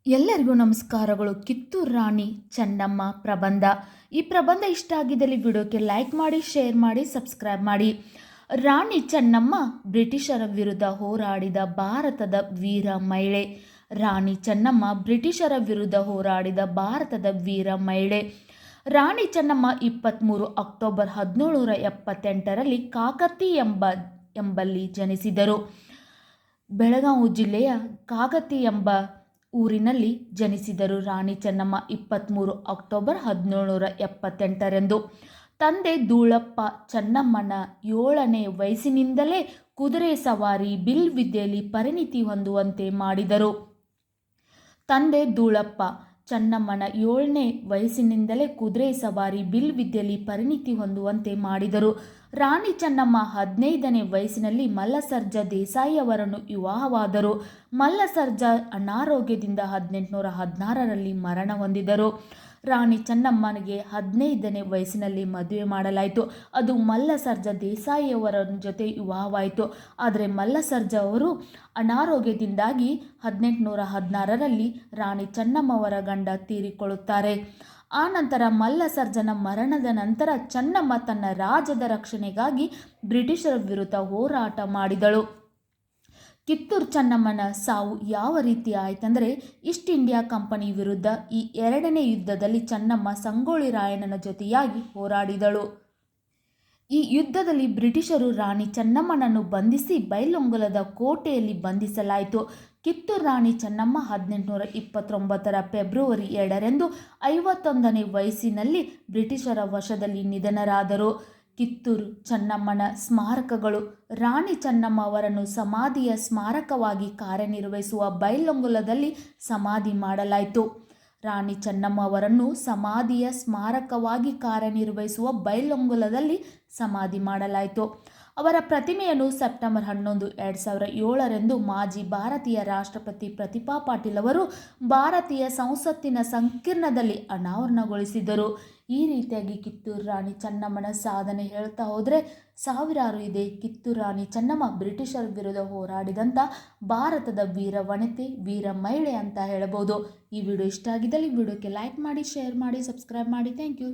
ಎಲ್ಲರಿಗೂ ನಮಸ್ಕಾರಗಳು. ಕಿತ್ತೂರು ರಾಣಿ ಚೆನ್ನಮ್ಮ ಪ್ರಬಂಧ. ಈ ಪ್ರಬಂಧ ಇಷ್ಟ ಆಗಿದ್ದಲ್ಲಿ ವಿಡಿಯೋಕ್ಕೆ ಲೈಕ್ ಮಾಡಿ, ಶೇರ್ ಮಾಡಿ, ಸಬ್ಸ್ಕ್ರೈಬ್ ಮಾಡಿ. ರಾಣಿ ಚೆನ್ನಮ್ಮ ಬ್ರಿಟಿಷರ ವಿರುದ್ಧ ಹೋರಾಡಿದ ಭಾರತದ ವೀರ ಮಹಿಳೆ. ರಾಣಿ ಚೆನ್ನಮ್ಮ ಬ್ರಿಟಿಷರ ವಿರುದ್ಧ ಹೋರಾಡಿದ ಭಾರತದ ವೀರ ಮಹಿಳೆ. ರಾಣಿ ಚೆನ್ನಮ್ಮ 23 ಅಕ್ಟೋಬರ್ 1778ರಲ್ಲಿ ಕಾಕತಿ ಎಂಬಲ್ಲಿ ಜನಿಸಿದರು. ಬೆಳಗಾವಿ ಜಿಲ್ಲೆಯ ಕಾಗತಿ ಎಂಬ ಊರಿನಲ್ಲಿ ಜನಿಸಿದರು. ರಾಣಿ ಚೆನ್ನಮ್ಮ 23 ಅಕ್ಟೋಬರ್ 1778ರಂದು. ತಂದೆ ಧೂಳಪ್ಪ ಚೆನ್ನಮ್ಮನ 7ನೇ ವಯಸ್ಸಿನಿಂದಲೇ ಕುದುರೆ ಸವಾರಿ, ಬಿಲ್ ವಿದ್ಯೆಯಲ್ಲಿ ಪರಿಣಿತಿ ಹೊಂದುವಂತೆ ಮಾಡಿದರು. ತಂದೆ ಧೂಳಪ್ಪ ಚೆನ್ನಮ್ಮನ 7ನೇ ವಯಸ್ಸಿನಿಂದಲೇ ಕುದುರೆ ಸವಾರಿ, ಬಿಲ್ ವಿದ್ಯೆಯಲ್ಲಿ ಪರಿಣಿತಿ ಹೊಂದುವಂತೆ ಮಾಡಿದರು. ರಾಣಿ ಚೆನ್ನಮ್ಮ 15ನೇ ವಯಸ್ಸಿನಲ್ಲಿ ಮಲ್ಲಸರ್ಜ ದೇಸಾಯಿಯವರನ್ನು ವಿವಾಹವಾದರು. ಮಲ್ಲಸರ್ಜ ಅನಾರೋಗ್ಯದಿಂದ 1816ರಲ್ಲಿ ಮರಣ ಹೊಂದಿದರು. ರಾಣಿ ಚೆನ್ನಮ್ಮನಿಗೆ 15ನೇ ವಯಸ್ಸಿನಲ್ಲಿ ಮದುವೆ ಮಾಡಲಾಯಿತು. ಅದು ಮಲ್ಲಸರ್ಜ ದೇಸಾಯಿಯವರ ಜೊತೆ ವಿವಾಹವಾಯಿತು. ಆದರೆ ಮಲ್ಲಸರ್ಜ ಅವರು ಅನಾರೋಗ್ಯದಿಂದಾಗಿ 1816ರಲ್ಲಿ ರಾಣಿ ಚೆನ್ನಮ್ಮವರ ಗಂಡ ತೀರಿಕೊಳ್ಳುತ್ತಾರೆ. ಆನಂತರ ಮಲ್ಲಸರ್ಜನ ಮರಣದ ನಂತರ ಚೆನ್ನಮ್ಮ ತನ್ನ ರಾಜ್ಯದ ರಕ್ಷಣೆಗಾಗಿ ಬ್ರಿಟಿಷರ ವಿರುದ್ಧ ಹೋರಾಟ ಮಾಡಿದಳು. ಕಿತ್ತೂರು ಚೆನ್ನಮ್ಮನ ಸಾವು ಯಾವ ರೀತಿ ಆಯಿತಂದರೆ, ಈಸ್ಟ್ ಇಂಡಿಯಾ ಕಂಪನಿ ವಿರುದ್ಧ ಈ 2ನೇ ಯುದ್ಧದಲ್ಲಿ ಚೆನ್ನಮ್ಮ ಸಂಗೊಳ್ಳಿ ರಾಯಣ್ಣನ ಜೊತೆಯಾಗಿ ಹೋರಾಡಿದಳು. ಈ ಯುದ್ಧದಲ್ಲಿ ಬ್ರಿಟಿಷರು ರಾಣಿ ಚೆನ್ನಮ್ಮನನ್ನು ಬಂಧಿಸಿ ಬೈಲೊಂಗಲದ ಕೋಟೆಯಲ್ಲಿ ಬಂಧಿಸಲಾಯಿತು. ಕಿತ್ತೂರು ರಾಣಿ ಚೆನ್ನಮ್ಮ 1829ರ ಫೆಬ್ರವರಿ 2ರಂದು 51ನೇ ವಯಸ್ಸಿನಲ್ಲಿ ಬ್ರಿಟಿಷರ ವಶದಲ್ಲಿ ನಿಧನರಾದರು. ಕಿತ್ತೂರು ಚೆನ್ನಮ್ಮನ ಸ್ಮಾರಕಗಳು. ರಾಣಿ ಚೆನ್ನಮ್ಮ ಅವರನ್ನು ಸಮಾಧಿಯ ಸ್ಮಾರಕವಾಗಿ ಕಾರ್ಯನಿರ್ವಹಿಸುವ ಬೈಲೊಂಗಲದಲ್ಲಿ ಸಮಾಧಿ ಮಾಡಲಾಯಿತು. ರಾಣಿ ಚೆನ್ನಮ್ಮ ಅವರನ್ನು ಸಮಾಧಿಯ ಸ್ಮಾರಕವಾಗಿ ಕಾರ್ಯನಿರ್ವಹಿಸುವ ಬೈಲೊಂಗಲದಲ್ಲಿ ಸಮಾಧಿ ಮಾಡಲಾಯಿತು. ಅವರ ಪ್ರತಿಮೆಯನ್ನು ಸೆಪ್ಟೆಂಬರ್ 11, 2007ರಂದು ಮಾಜಿ ಭಾರತೀಯ ರಾಷ್ಟ್ರಪತಿ ಪ್ರತಿಭಾ ಪಾಟೀಲ್ ಅವರು ಭಾರತೀಯ ಸಂಸತ್ತಿನ ಸಂಕೀರ್ಣದಲ್ಲಿ ಅನಾವರಣಗೊಳಿಸಿದರು. ಈ ರೀತಿಯಾಗಿ ಕಿತ್ತೂರು ರಾಣಿ ಚೆನ್ನಮ್ಮನ ಸಾಧನೆ ಹೇಳ್ತಾ ಹೋದರೆ ಸಾವಿರಾರು ಇದೆ. ಕಿತ್ತೂರು ರಾಣಿ ಚೆನ್ನಮ್ಮ ಬ್ರಿಟಿಷರ ವಿರುದ್ಧ ಹೋರಾಡಿದಂಥ ಭಾರತದ ವೀರ ವನಿತೆ, ವೀರ ಮಹಿಳೆ ಅಂತ ಹೇಳ್ಬೋದು. ಈ ವಿಡಿಯೋ ಇಷ್ಟ ಆಗಿದ್ದಲ್ಲಿ ವಿಡಿಯೋಕ್ಕೆ ಲೈಕ್ ಮಾಡಿ, ಶೇರ್ ಮಾಡಿ, ಸಬ್ಸ್ಕ್ರೈಬ್ ಮಾಡಿ. Thank you.